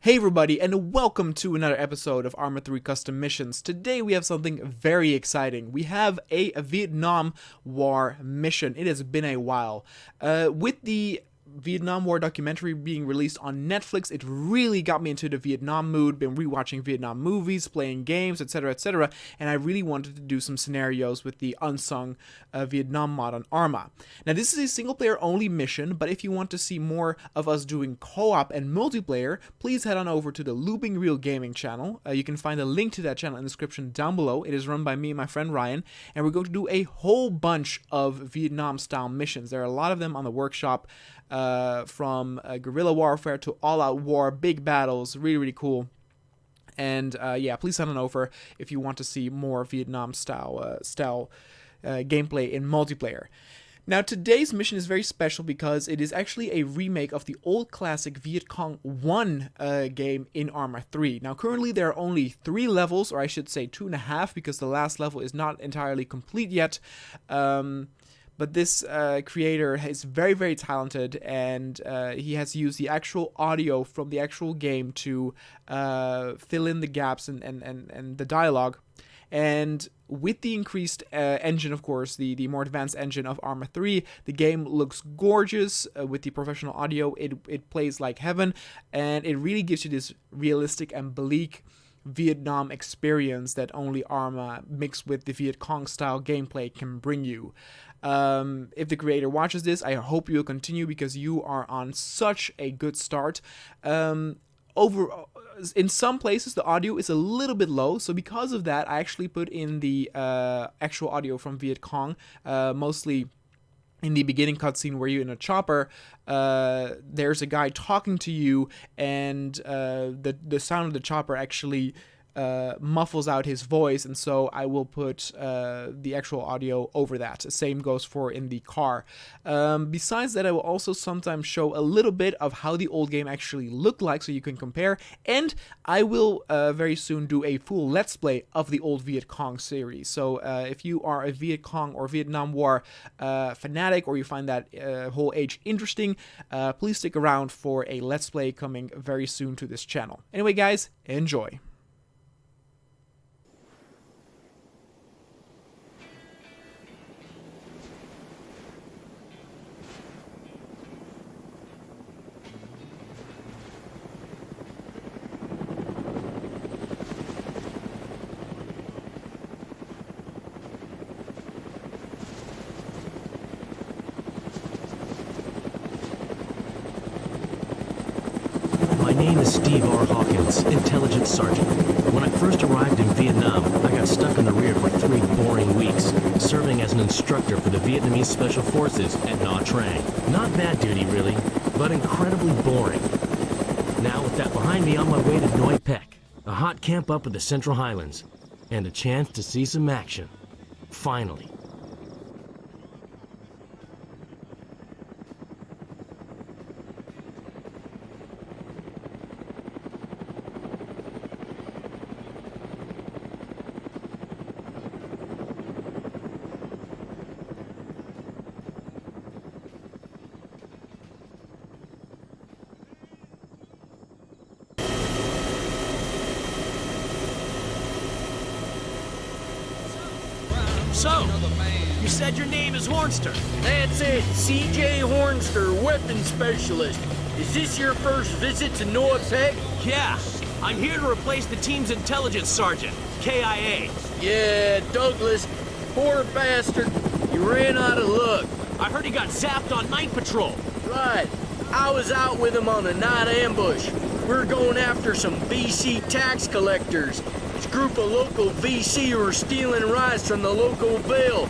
Hey everybody, and welcome to another episode of ArmA 3 Custom Missions. Today we have something very exciting. We have a Vietnam War mission. It has been a while. With the Vietnam War documentary being released on Netflix, it really got me into the Vietnam mood. Been rewatching Vietnam movies, playing games, etc., and I really wanted to do some scenarios with the UNSUNG Vietnam mod on ArmA. Now this is a single player only mission, but if you want to see more of us doing co-op and multiplayer, please head on over to the Looping Real Gaming channel. You can find a link to that channel in the description down below. It is run by me and my friend Ryan, and we're going to do a whole bunch of Vietnam style missions. There are a lot of them on the workshop. From guerrilla warfare to all-out war, big battles, really cool. And yeah, please head on over if you want to see more Vietnam style gameplay in multiplayer. Now today's mission is very special because it is actually a remake of the old classic Vietcong 1 game in ArmA 3. Now currently there are only 3 levels, or I should say 2.5, because the last level is not entirely complete yet. But this creator is very talented, and he has used the actual audio from the actual game to fill in the gaps and the dialogue. And with the increased engine, of course, the more advanced engine of ArmA 3, the game looks gorgeous with the professional audio. It plays like heaven, and it really gives you this realistic and bleak Vietnam experience that only ArmA mixed with the Vietcong style gameplay can bring you. If the creator watches this, I hope you'll continue because you are on such a good start. In some places the audio is a little bit low, so because of that I actually put in the actual audio from Vietcong, mostly in the beginning cutscene where you're in a chopper. There's a guy talking to you, and the sound of the chopper actually muffles out his voice, and so I will put the actual audio over that. Same goes for in the car. Besides that, I will also sometimes show a little bit of how the old game actually looked like so you can compare, and I will very soon do a full Let's Play of the old Vietcong series. So if you are a Vietcong or Vietnam War fanatic, or you find that whole age interesting, please stick around for a Let's Play coming very soon to this channel. Anyway guys, enjoy! My name is Steve R. Hawkins, Intelligence Sergeant. When I first arrived in Vietnam, I got stuck in the rear for 3 boring weeks, serving as an instructor for the Vietnamese Special Forces at Nha Trang. Not bad duty, really, but incredibly boring. Now, with that behind me, on my way to Noi Pec, a hot camp up in the Central Highlands, and a chance to see some action. Finally. So, you said your name is Hornster. That's it, CJ Hornster, weapons specialist. Is this your first visit to Noi Pec? Yeah, I'm here to replace the team's intelligence sergeant, KIA. Yeah, Douglas, poor bastard. You ran out of luck. I heard he got zapped on night patrol. Right, I was out with him on a night ambush. We're going after some VC tax collectors. This group of local VC who were stealing rice from the local bill.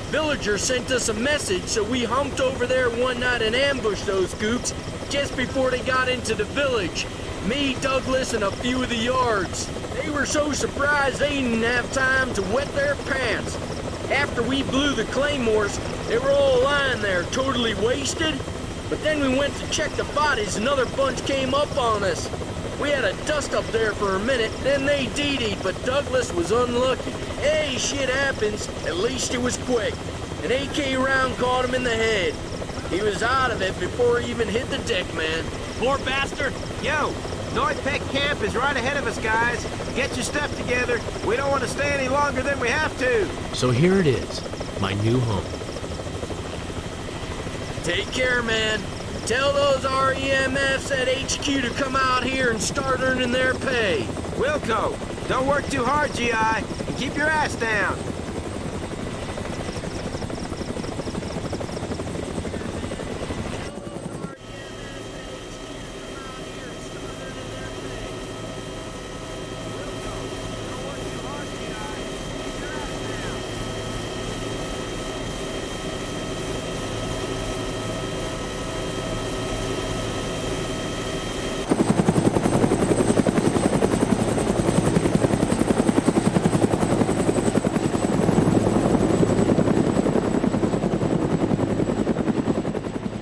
Villagers sent us a message, so we humped over there one night and ambushed those goops just before they got into the village. Me, Douglas, and a few of the yards. They were so surprised they didn't have time to wet their pants. After we blew the claymores, they were all lying there, totally wasted. But then we went to check the bodies, another bunch came up on us. We had a dust up there for a minute, then they DD'd, but Douglas was unlucky. Hey, shit happens. At least it was quick. An AK round caught him in the head. He was out of it before he even hit the deck, man. Poor bastard. Yo, North Peck Camp is right ahead of us, guys. Get your stuff together. We don't want to stay any longer than we have to. So here it is, my new home. Take care, man. Tell those REMFs at HQ to come out here and start earning their pay. Wilco, don't work too hard, GI, and keep your ass down.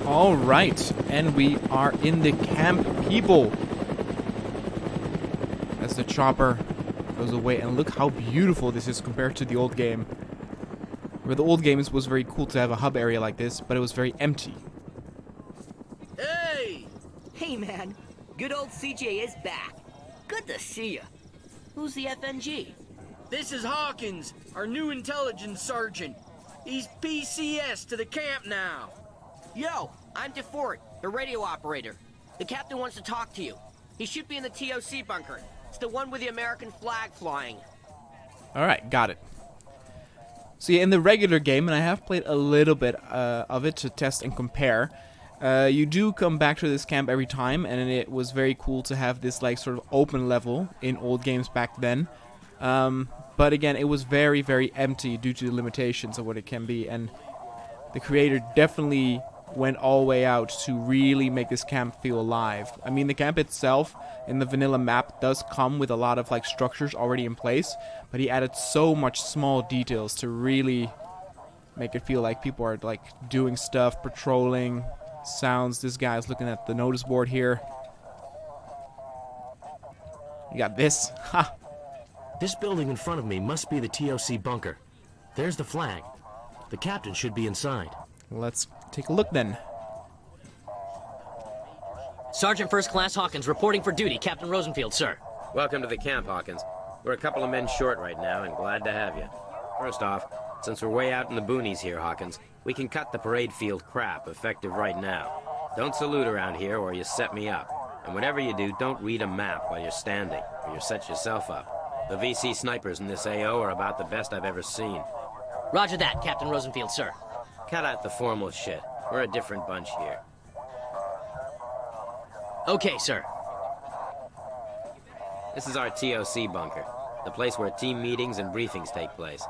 All right, and we are in the camp, people. As the chopper goes away, and look how beautiful this is compared to the old game. Where the old games was very cool to have a hub area like this, but it was very empty. Hey! Hey, man. Good old CJ is back. Good to see ya. Who's the FNG? This is Hawkins, our new intelligence sergeant. He's PCS to the camp now. Yo, I'm DeFort, the radio operator. The captain wants to talk to you. He should be in the TOC bunker. It's the one with the American flag flying. All right, got it. So yeah, in the regular game, and I have played a little bit of it to test and compare, you do come back to this camp every time, and it was very cool to have this like sort of open level in old games back then. But again, it was very, very empty due to the limitations of what it can be, and the creator definitely went all the way out to really make this camp feel alive. I mean, the camp itself in the vanilla map does come with a lot of like structures already in place, but he added so much small details to really make it feel like people are like doing stuff, patrolling, sounds. This guy's looking at the notice board here. You got this. Ha! This building in front of me must be the TOC bunker. There's the flag. The captain should be inside. Let's take a look then. Sergeant First Class Hawkins reporting for duty. Captain Rosenfield, sir. Welcome to the camp, Hawkins. We're a couple of men short right now and glad to have you. First off, since we're way out in the boonies here, Hawkins, we can cut the parade field crap effective right now. Don't salute around here or you set me up. And whatever you do, don't read a map while you're standing or you'll set yourself up. The VC snipers in this AO are about the best I've ever seen. Roger that, Captain Rosenfield, sir. Cut out the formal shit. We're a different bunch here. Okay, sir. This is our TOC bunker, the place where team meetings and briefings take place.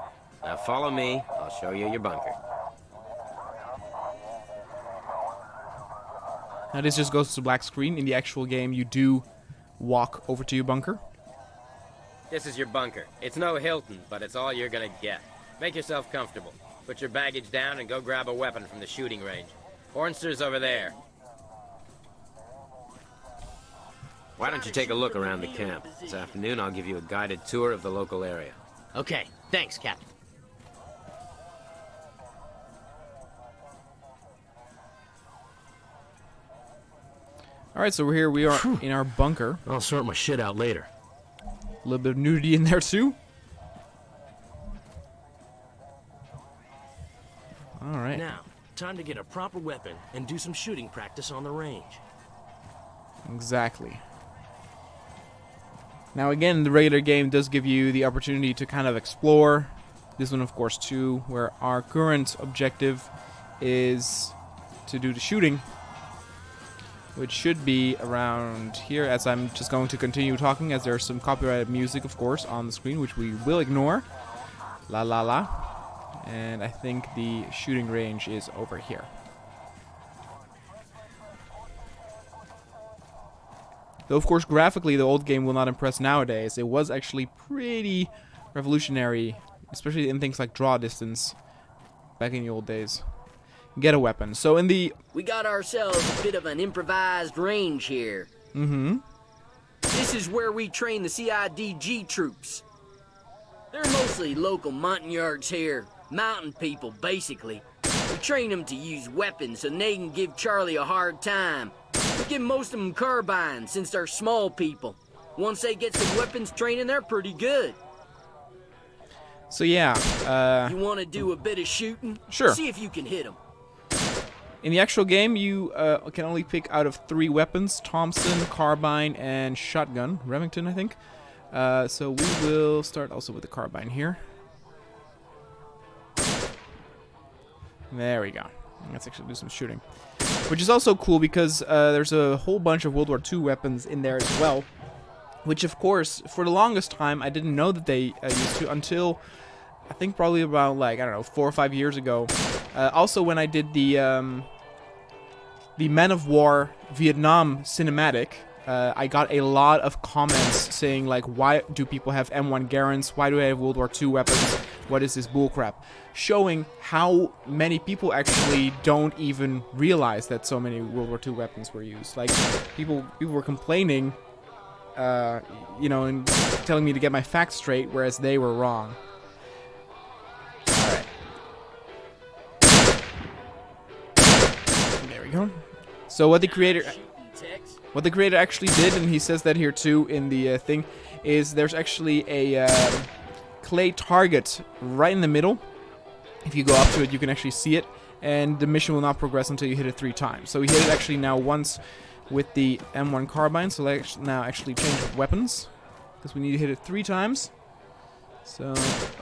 Now follow me, I'll show you your bunker. Now this just goes to black screen. In the actual game, you do walk over to your bunker. This is your bunker. It's no Hilton, but it's all you're gonna get. Make yourself comfortable. Put your baggage down and go grab a weapon from the shooting range. Hornster's over there. Why don't you take a look around the camp? This afternoon I'll give you a guided tour of the local area. Okay, thanks, Captain. Alright, so we're here. We are in our bunker. I'll sort my shit out later. A little bit of nudity in there too. Alright. Now, time to get a proper weapon and do some shooting practice on the range. Exactly. Now again, the regular game does give you the opportunity to kind of explore. This one, of course, too, where our current objective is to do the shooting, which should be around here, as I'm just going to continue talking, as there's some copyrighted music, of course, on the screen, which we will ignore. La la la. And I think the shooting range is over here. Though, of course, graphically, the old game will not impress nowadays. It was actually pretty revolutionary, especially in things like draw distance back in the old days. Get a weapon. So in the... We got ourselves a bit of an improvised range here. Mm-hmm. This is where we train the CIDG troops. They're mostly local montagnards here. Mountain people, basically. We train them to use weapons so they can give Charlie a hard time. We give most of them carbines since they're small people. Once they get some weapons training, they're pretty good. So yeah, You want to do a bit of shooting? Sure. See if you can hit them. in the actual game, you can only pick out of 3 weapons: Thompson, carbine, and shotgun. Remington, I think. So we will start also with the carbine here. There we go. Let's actually do some shooting. Which is also cool because there's a whole bunch of World War II weapons in there as well. Which, of course, for the longest time, I didn't know that they used to until, I think probably about, like, I don't know, 4 or 5 years ago. Also, when I did the Men of War Vietnam cinematic, I got a lot of comments saying, like, why do people have M1 Garands? Why do I have World War II weapons? What is this bullcrap? Showing how many people actually don't even realize that so many World War II weapons were used. Like, people were complaining, you know, and telling me to get my facts straight, whereas they were wrong. Alright. There we go. So what the creator actually did, and he says that here too in the thing, is there's actually a clay target right in the middle. If you go up to it, you can actually see it, and the mission will not progress until you hit it 3 times. So we hit it actually now once with the M1 carbine, so let's now actually change weapons, because we need to hit it 3 times. So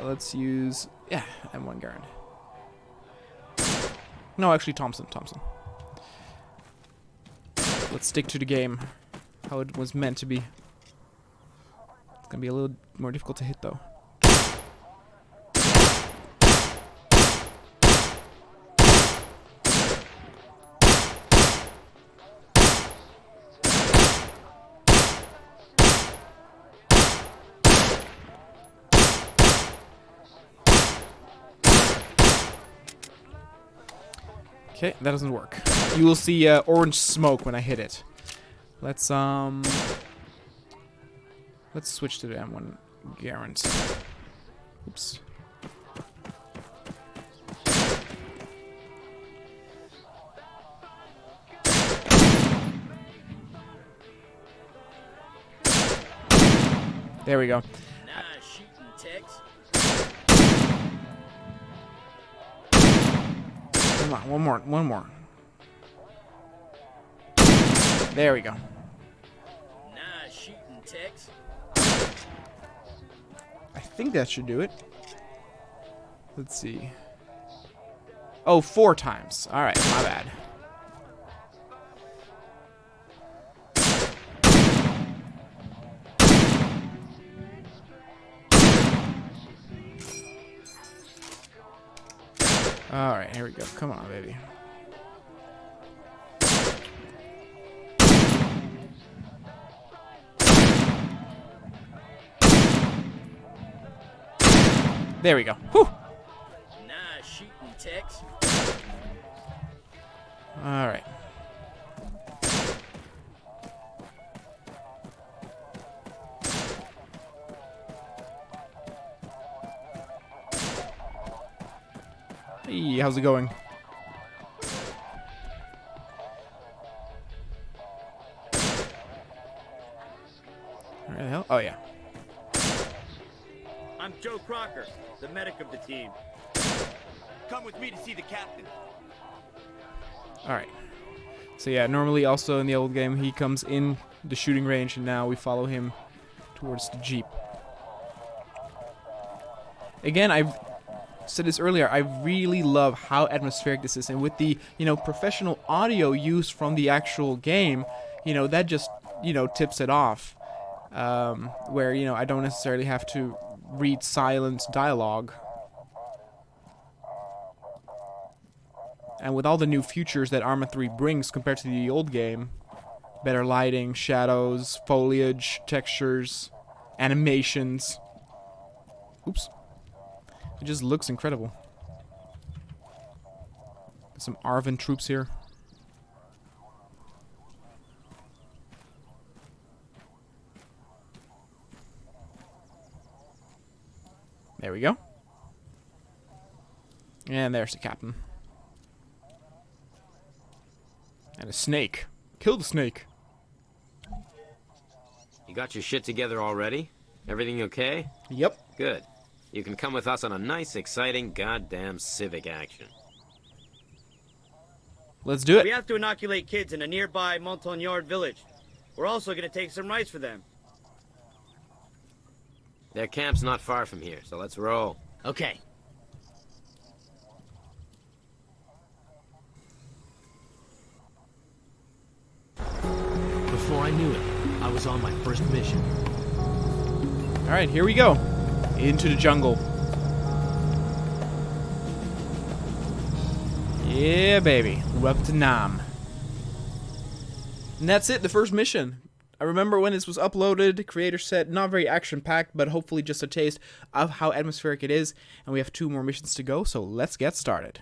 let's use, yeah, M1 Garand. No, actually Thompson. Let's stick to the game, how it was meant to be. It's gonna be a little more difficult to hit though. Okay, that doesn't work. You will see orange smoke when I hit it. Let's switch to the M1 Garand. Oops. There we go. Nice shooting, Tex. Come on, one more. There we go. Nice shooting, Tex. I think that should do it. Let's see. Oh, 4 times. Alright, my bad. Alright, here we go. Come on, baby. There we go. Whew! Nice shooting, Tex. Alright. Hey, how's it going? Where the hell? Oh, yeah. I'm Joe Crocker, the medic of the team. Come with me to see the captain. Alright. So yeah, normally also in the old game, he comes in the shooting range, and now we follow him towards the Jeep. Again, I've said this earlier, I really love how atmospheric this is, and with the, you know, professional audio used from the actual game, you know, that just, you know, tips it off. Where, you know, I don't necessarily have to read silent dialogue. And with all the new features that ArmA 3 brings compared to the old game, better lighting, shadows, foliage, textures, animations. Oops. It just looks incredible. Got some Arvin troops here. There we go. And there's the captain. And a snake. Kill the snake. You got your shit together already? Everything okay? Yep. Good. You can come with us on a nice, exciting, goddamn civic action. Let's do We it. have to inoculate kids in a nearby Montagnard village. We're also gonna take some rice for them. Their camp's not far from here, so let's roll. Okay. Before I knew it, I was on my first mission. Alright, here we go. Into the jungle. Yeah, baby. Welcome to Nam. And that's it, the first mission. I remember when this was uploaded, creator said not very action-packed, but hopefully just a taste of how atmospheric it is. And we have 2 more missions to go, so let's get started.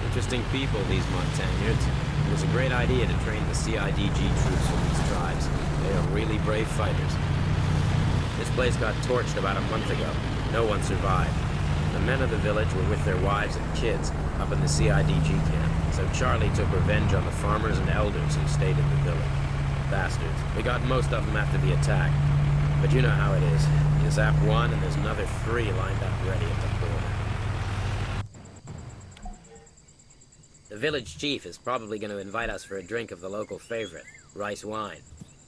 Interesting people, these Montagnards. It was a great idea to train the CIDG troops from these tribes. They are really brave fighters. This place got torched about a month ago. No one survived. The men of the village were with their wives and kids up in the CIDG camp, so Charlie took revenge on the farmers and elders who stayed in the village. Bastards. We got most of them after the attack. But you know how it is. You zap one and there's another 3 lined up ready at the border. The village chief is probably going to invite us for a drink of the local favorite, rice wine.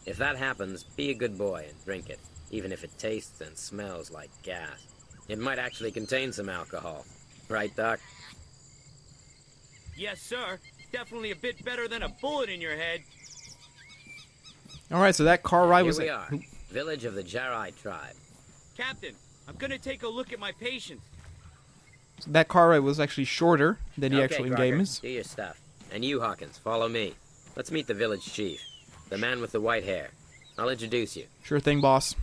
If that happens, be a good boy and drink it, even if it tastes and smells like gas. It might actually contain some alcohol. Right, Doc? Yes, sir. Definitely a bit better than a bullet in your head. Alright, so that car ride Here was... we are, village of the Jarai tribe. Captain, I'm gonna take a look at my patients. That car ride was actually shorter than the Okay, actual Crocker, in-game is. do your stuff. And you, Hawkins, follow me. Let's meet the village chief, the man with the white hair. I'll introduce you. Sure thing, boss.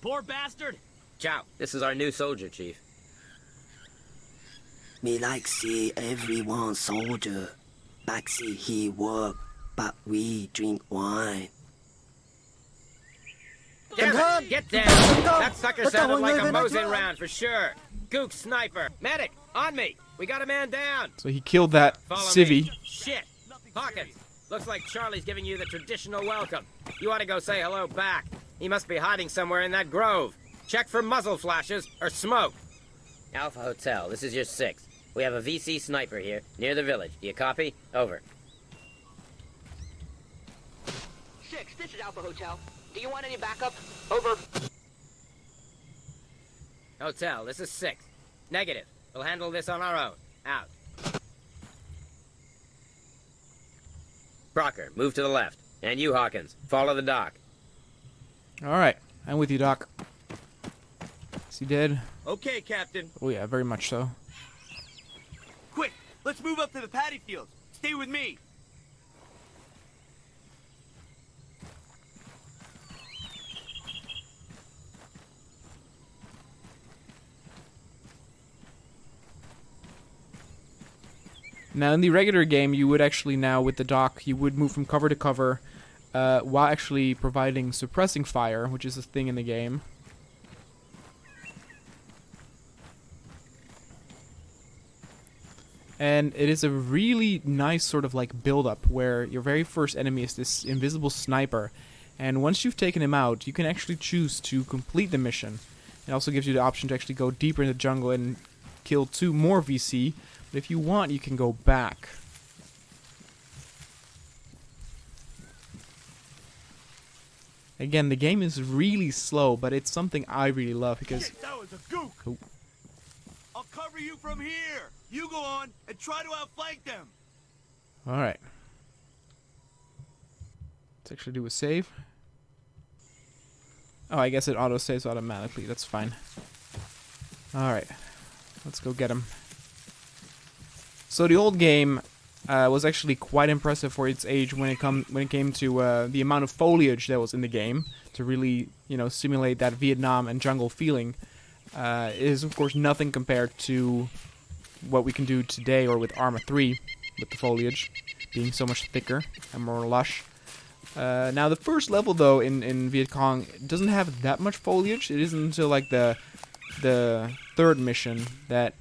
Poor bastard! Ciao. This is our new soldier, chief. Me like see everyone soldier. Like see he work, but we drink wine. Damn it, get down! That sucker sounded like a Mosin round for sure. Gook sniper. Medic, on me! We got a man down! So he killed that Follow civvy. me. Shit! Hawkins, looks like Charlie's giving you the traditional welcome. You ought to go say hello back. He must be hiding somewhere in that grove. Check for muzzle flashes or smoke. Alpha Hotel, this is your 6th. We have a VC sniper here, near the village. Do you copy? Over. 6, this is Alpha Hotel. Do you want any backup? Over. Hotel, this is 6. Negative. We'll handle this on our own. Out. Crocker, move to the left. And you, Hawkins, follow the dock. Alright, I'm with you, Doc. Is he dead? Okay, Captain. Oh yeah, very much so. Quick, let's move up to the paddy fields. Stay with me. Now, in the regular game, you would actually now, with the dock, you would move from cover to cover while actually providing suppressing fire, which is a thing in the game. And it is a really nice sort of like build-up where your very first enemy is this invisible sniper. And once you've taken him out, you can actually choose to complete the mission. It also gives you the option to actually go deeper in the jungle and kill 2 more VC. But if you want, you can go back. Again, the game is really slow, but it's something I really love because... Shit, that was a gook! Oh. I'll cover you from here! You go on and try to outflank them! Alright. Let's actually do a save. Oh, I guess it auto-saves automatically. That's fine. Alright. Let's go get him. So the old game was actually quite impressive for its age when it came to the amount of foliage that was in the game to really, you know, simulate that Vietnam and jungle feeling. It is of course nothing compared to what we can do today or with ArmA 3 with the foliage. being so much thicker and more lush. Now the first level though in Vietcong doesn't have that much foliage. It isn't until like the third mission that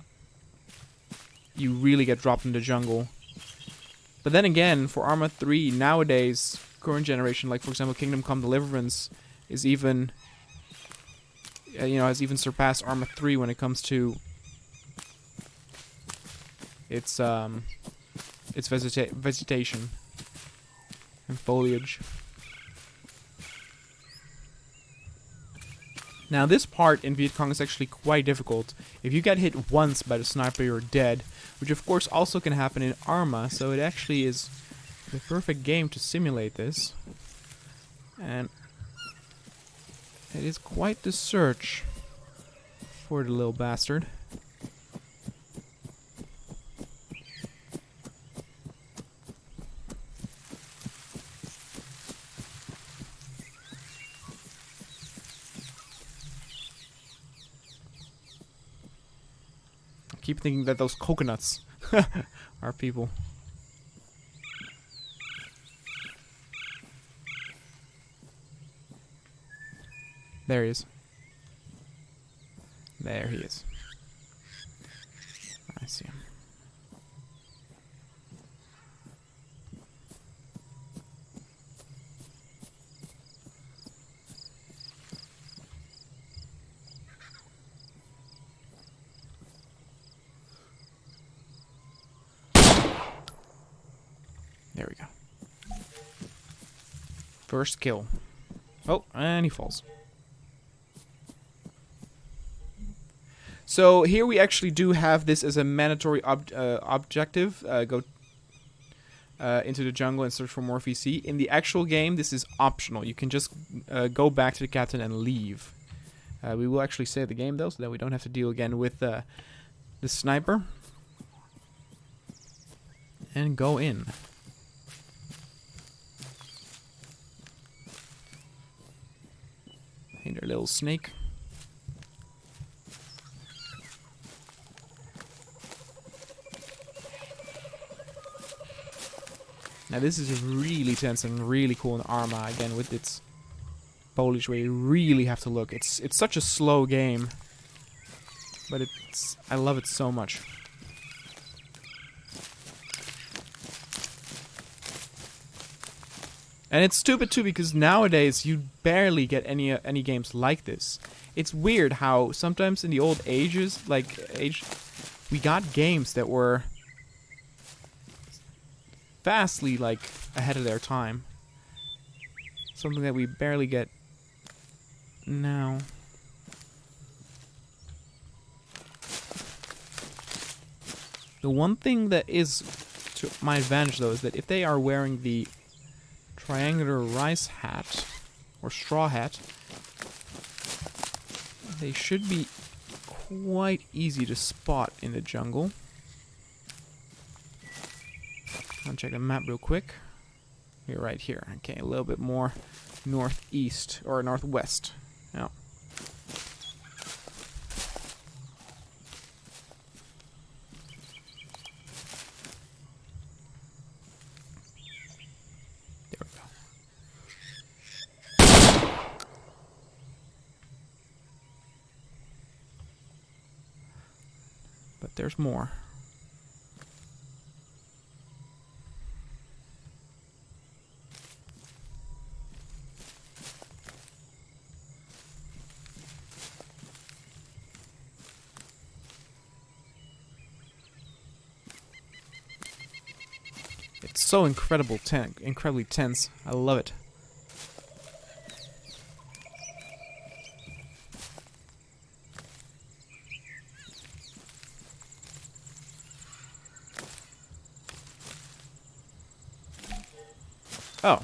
you really get dropped in the jungle. But then again, for ArmA 3 nowadays, current generation, like for example Kingdom Come Deliverance, is even has even surpassed ArmA 3 when it comes to its vegetation and foliage. Now this part in Vietcong is actually quite difficult. If you get hit once by the sniper, you're dead, which of course also can happen in ArmA, so it actually is the perfect game to simulate this. And it is quite the search for the little bastard. I keep thinking that those coconuts are people. There he is. There he is. I see him. There we go. First kill. Oh, and he falls. So here we actually do have this as a mandatory objective. Go into the jungle and search for more VC. In the actual game, this is optional. You can just go back to the captain and leave. We will actually save the game though, so that we don't have to deal again with the sniper. And go in. Hey there, little snake. Now this is really tense and really cool in ArmA, again with its foliage where you really have to look. It's such a slow game, but I love it so much. And it's stupid too because nowadays you barely get any games like this. It's weird how sometimes in the old ages, we got games that were vastly ahead of their time. Something that we barely get now. The one thing that is to my advantage though is that if they are wearing the triangular rice hat or straw hat, they should be quite easy to spot in the jungle. I'll check the map real quick. You're right here. Okay, a little bit more northeast or northwest. Yeah. There we go. But there's more. It's so incredibly tense. I love it. Oh.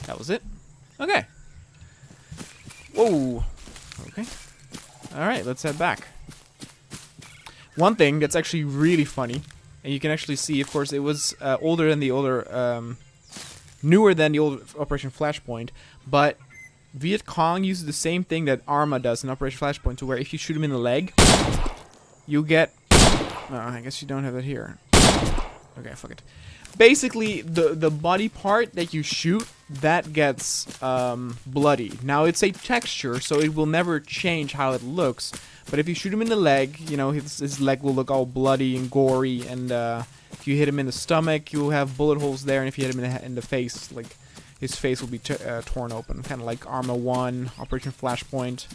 That was it? Okay. Whoa. Okay. Alright, let's head back. One thing that's actually really funny, and you can actually see, of course, it was older than the older, newer than the old Operation Flashpoint, but Vietcong uses the same thing that ArmA does in Operation Flashpoint, to where if you shoot him in the leg, you get... I guess you don't have that here. Okay, fuck it. basically the body part that you shoot that gets bloody. Now it's a texture, so it will never change how it looks. But if you shoot him in the leg, you know, his leg will look all bloody and gory. And if you hit him in the stomach, you'll have bullet holes there. And if you hit him in the face, like his face will be torn open, kind of like ArmA 1, Operation Flashpoint.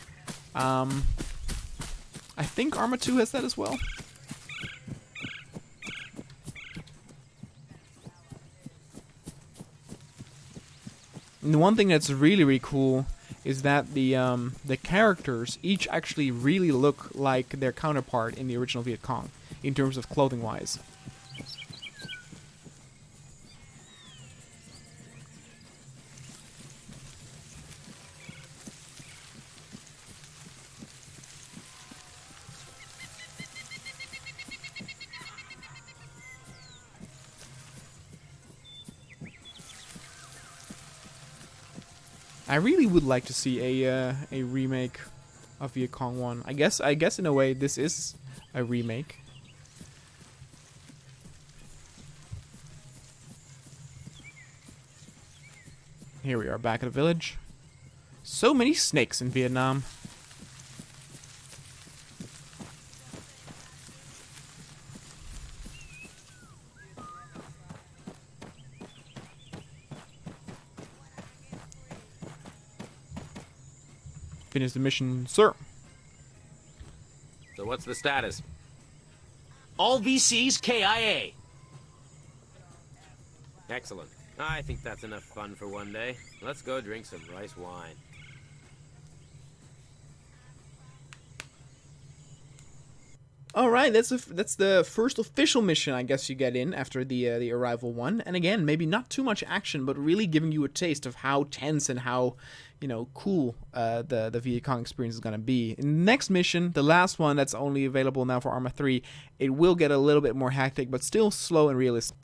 I think ArmA 2 has that as well. And the one thing that's really cool is that the characters each actually really look like their counterpart in the original Vietcong in terms of clothing wise. I really would like to see a remake of Vietcong 1. I guess in a way this is a remake. Here we are back at the village. So many snakes in Vietnam. Finish the mission, sir. So what's the status? All VCs KIA. Excellent. I think that's enough fun for one day. Let's go drink some rice wine. All right, that's the first official mission I guess you get in after the arrival one. And again, maybe not too much action, but really giving you a taste of how tense and how, you know, cool the Vietcong experience is gonna be. In the next mission, the last one that's only available now for ArmA 3, it will get a little bit more hectic, but still slow and realistic.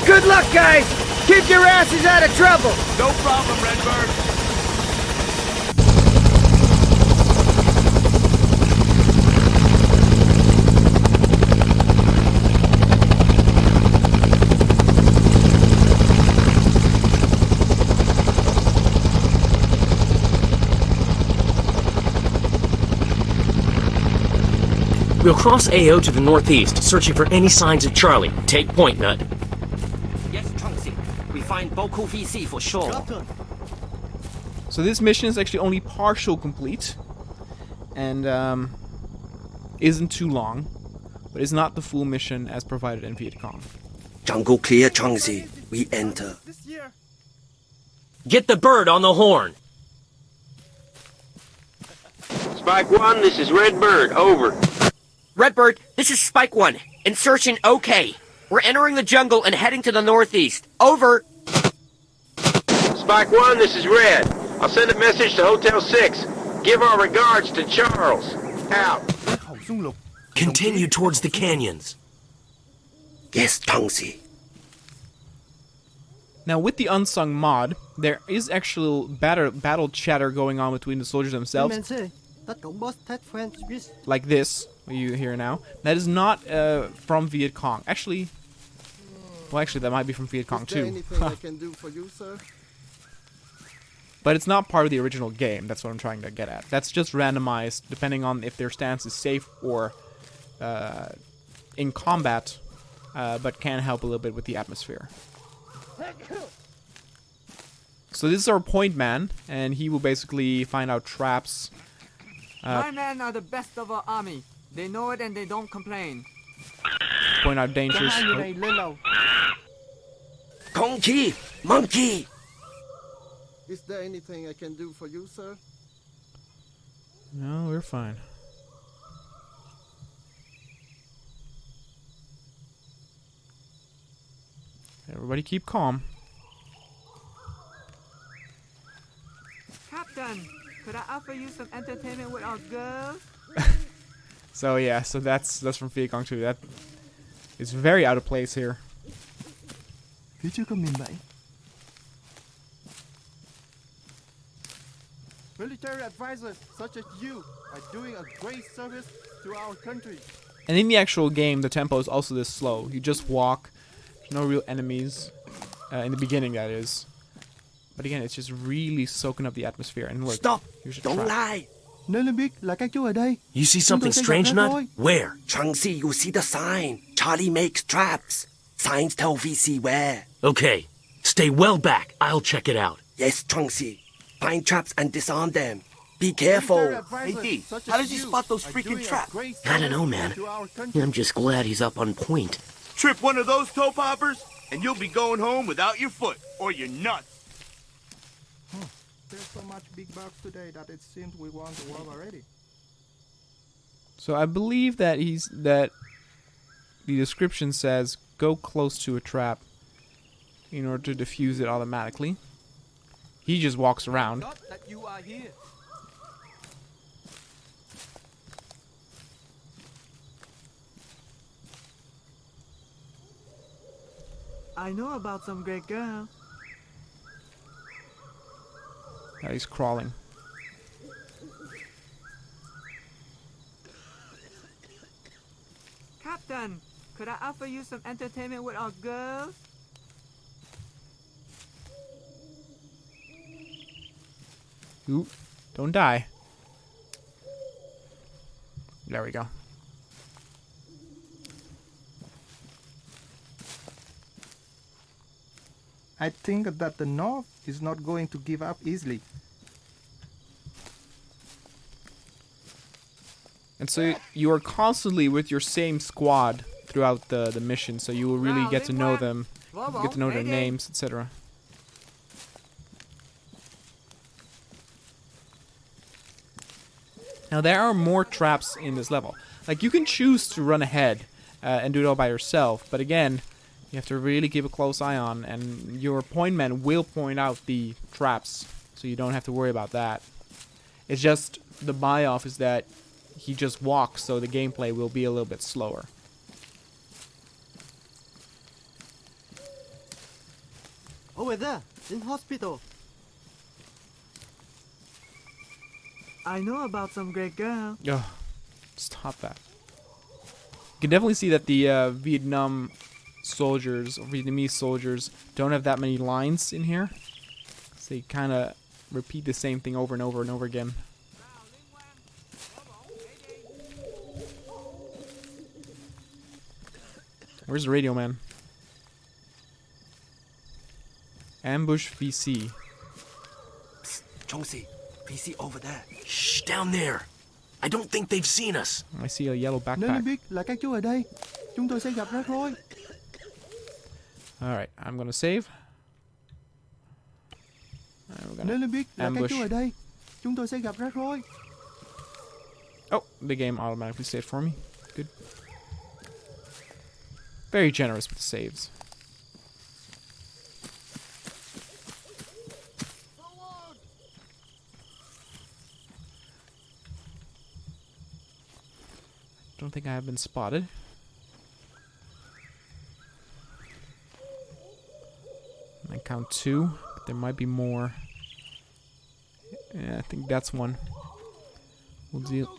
Good luck, guys! Keep your asses out of trouble! No problem, Redbird. We'll cross AO to the northeast, searching for any signs of Charlie. Take point, Nut. Yes, Chongqing. We find Boku VC for sure. So this mission is actually only partial complete, and isn't too long, but it's not the full mission as provided in Vietcong. Jungle clear, Chongzi. We enter. Get the bird on the horn. Spike 1, this is Redbird. Over. Redbird, this is Spike 1. Insertion OK. We're entering the jungle and heading to the northeast. Over. Spike 1, this is Red. I'll send a message to Hotel 6. Give our regards to Charles. Out. Continue towards the canyons. Yes, Chongzi. Now with the UNSUNG mod, there is actual battle chatter going on between the soldiers themselves. Like this, what you hear now. That is not from Vietcong. Actually, well, actually, that might be from Vietcong too. Anything I can do for you, sir? But it's not part of the original game. That's what I'm trying to get at. That's just randomized depending on if their stance is safe or in combat, but can help a little bit with the atmosphere. So this is our point man, and he will basically find out traps. My men are the best of our army. They know it and they don't complain. Point out dangers. Conky! Monkey! Is there anything I can do for you, sir? No, we're fine. Everybody keep calm. Captain, could I offer you some entertainment with our girls? So yeah, so that's from Vietcong 2. That is very out of place here. Military advisors such as you are doing a great service to our country. And in the actual game, the tempo is also this slow. You just walk. No real enemies. In the beginning, that is. But again, it's just really soaking up the atmosphere. And look, Stop! here's a Don't trap. lie! Nên lên biết là các chú ở đây. You see something sẽ gặp strange, rắc Nut? rối. Where? Changxi, you see the sign. Charlie makes traps. Signs tell VC where. Okay. Stay well back. I'll check it out. Yes, Changxi. Find traps and disarm them. Be careful. Military advisors D, such how as does he you spot those are freaking doing a traps? great I don't know, service man. to our country. I'm just glad he's up on point. Trip one of those toe poppers, and you'll be going home without your foot, or your nuts. There's so much big bugs today that it seems we won the world already. So I believe that the description says go close to a trap in order to defuse it automatically. He just walks around. Not that you are here. I know about some great girl. Now he's crawling. Captain, could I offer you some entertainment with our girls? Ooh, don't die. There we go. I think that the North is not going to give up easily. And so you are constantly with your same squad throughout the mission, so you will really get to know them, get to know their names, etc. Now there are more traps in this level. Like you can choose to run ahead and do it all by yourself, but again, you have to really keep a close eye on, and your point man will point out the traps, so you don't have to worry about that. It's just the buy-off is that he just walks, so the gameplay will be a little bit slower. Over there, in hospital. I know about some great girl. Ugh, stop that. You can definitely see that the Vietnam soldiers, or Vietnamese soldiers, don't have that many lines in here. So they kind of repeat the same thing over and over and over again. Where's the radio man? Ambush VC. Psst, Chongxi, VC over there. Shh, down there. I don't think they've seen us. I see a yellow Nên backpack. biết là các chú ở đây. Chúng tôi sẽ gặp rắc rối. Alright, I'm gonna save. And we're gonna Nên biết là các ambush. chú ở đây. Chúng tôi sẽ gặp rắc rối. Oh, the game automatically saved for me. Good. Very generous with saves. Don't think I have been spotted. I count 2, but there might be more. Yeah, I think that's one. We'll deal.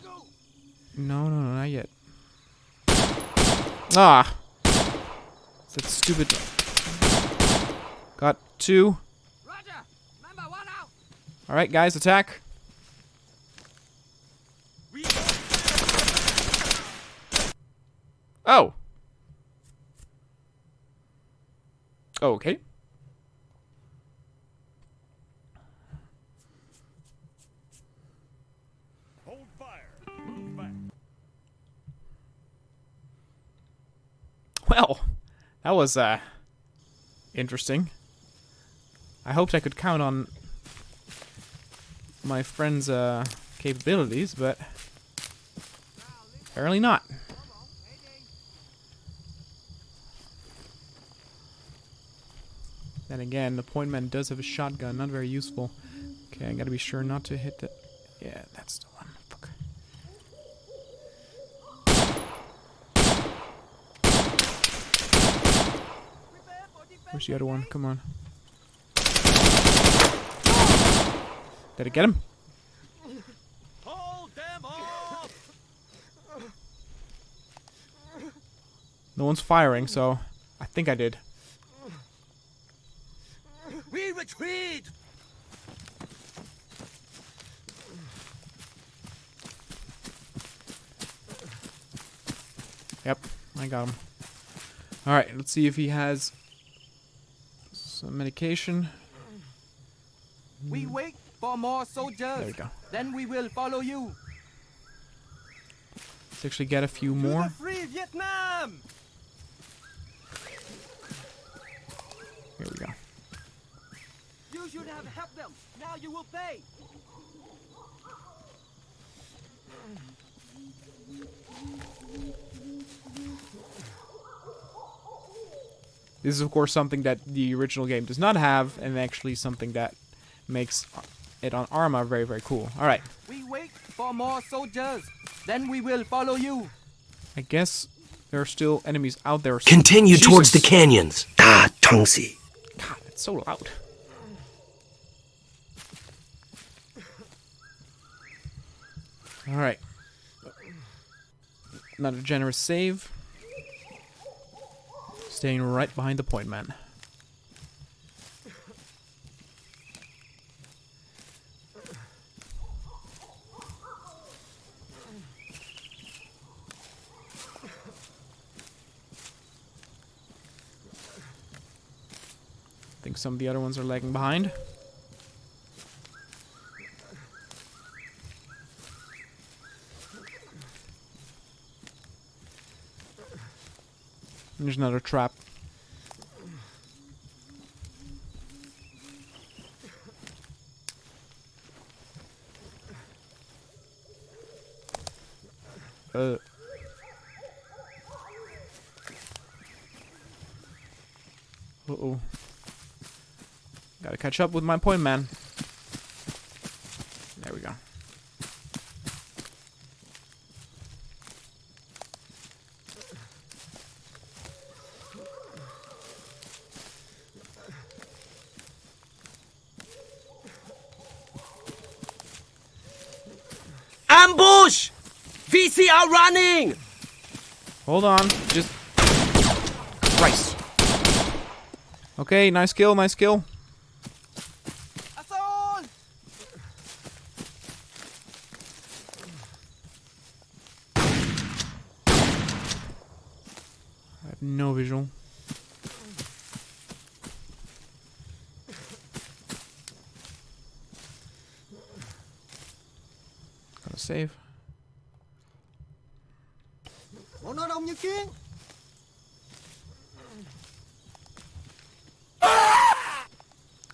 No, not yet. Ah! That stupid. Got 2. Roger. Number 1 out. Alright, guys, attack. Oh! Okay. Hold fire. Move back. Well, that was, interesting. I hoped I could count on my friend's, capabilities, but apparently not. Then again, the point man does have a shotgun, not very useful. Okay, I gotta be sure not to hit the... Yeah, that's the one. Fuck. Where's the other one? Come on. Did I get him? No one's firing, so I think I did. We retreat! Yep, I got him. Alright, let's see if he has some medication. We wait for more soldiers. There we go. Then we will follow you. Let's actually get a few more. Free Vietnam! Here we go. You should have helped them. Now you will pay. This is, of course, something that the original game does not have, and actually something that makes it on ArmA very, very cool. Alright. We wait for more soldiers. Then we will follow you. I guess there are still enemies out there. Continue Jesus. towards the canyons. Da Tongsi. God, it's so loud. Alright. Another generous save. Staying right behind the point man. I think some of the other ones are lagging behind. And there's another trap. Uh-oh. Gotta catch up with my point man. There we go. Ambush! VC are running! Hold on. Just... Christ. Okay, nice kill, nice kill. Assault! I have no visual. Gotta save. Nó đông như kiến.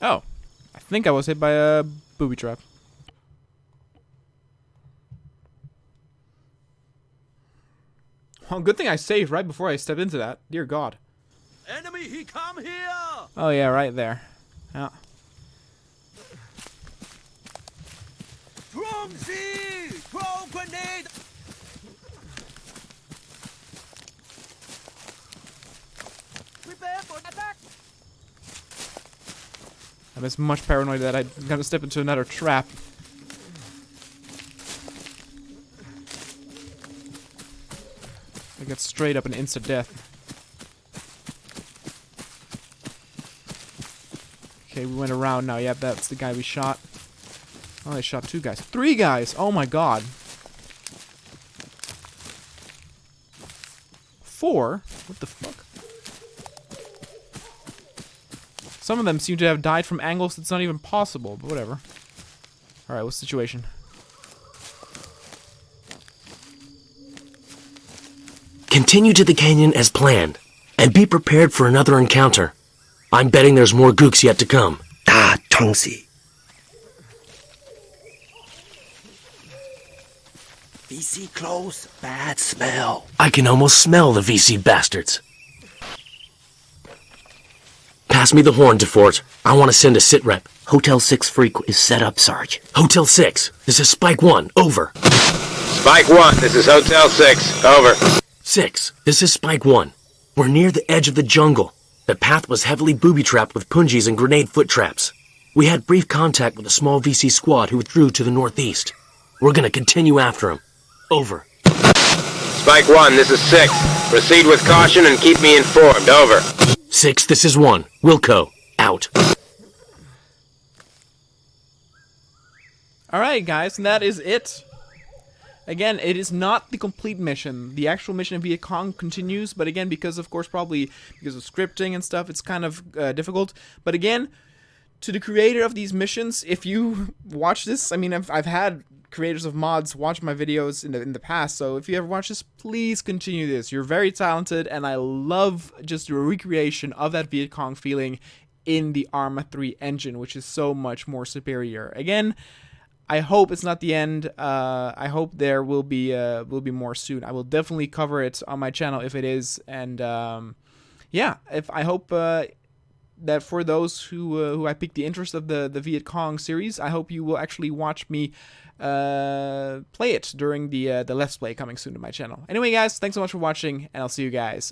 Oh. I think I was hit by a booby trap. Well, good thing I saved right before I stepped into that. Dear God. Enemy, he come here! Oh yeah, right there. Yeah. Drum Z! Throw grenade! Prepare for attack. I'm as much paranoid that I'm gonna step into another trap. I get straight up an instant death. Okay, we went around now. Yep, that's the guy we shot. Oh, they shot 2 guys. 3 guys! Oh my god. 4? What the fuck? Some of them seem to have died from angles that's not even possible, but whatever. Alright, what's the situation? Continue to the canyon as planned, and be prepared for another encounter. I'm betting there's more gooks yet to come. Da Tongsi. VC close, bad smell. I can almost smell the VC bastards. Pass me the horn, DeFort. I want to send a sit rep. Hotel 6 freak is set up, Sarge. Hotel 6, this is Spike 1, over. Spike 1, this is Hotel 6, over. 6, this is Spike 1. We're near the edge of the jungle. The path was heavily booby-trapped with punjis and grenade foot traps. We had brief contact with a small VC squad who withdrew to the northeast. We're gonna continue after him. Over. Spike 1, this is 6. Proceed with caution and keep me informed. Over. 6, this is 1. Wilco, out. Alright guys, and that is it. Again, it is not the complete mission. The actual mission of Vietcong continues, but again, because of course, probably because of scripting and stuff, it's kind of difficult. But again, to the creator of these missions, if you watch this, I mean, I've had creators of mods watch my videos in the past, so if you ever watch this, please continue this. You're very talented, and I love just your recreation of that Vietcong feeling in the ArmA 3 engine, which is so much more superior. Again, I hope it's not the end. I hope there will be more soon. I will definitely cover it on my channel if it is, and yeah, I hope that for those who I piqued the interest of the Vietcong series, I hope you will actually watch me play it during the Let's Play coming soon to my channel. Anyway, guys, thanks so much for watching, and I'll see you guys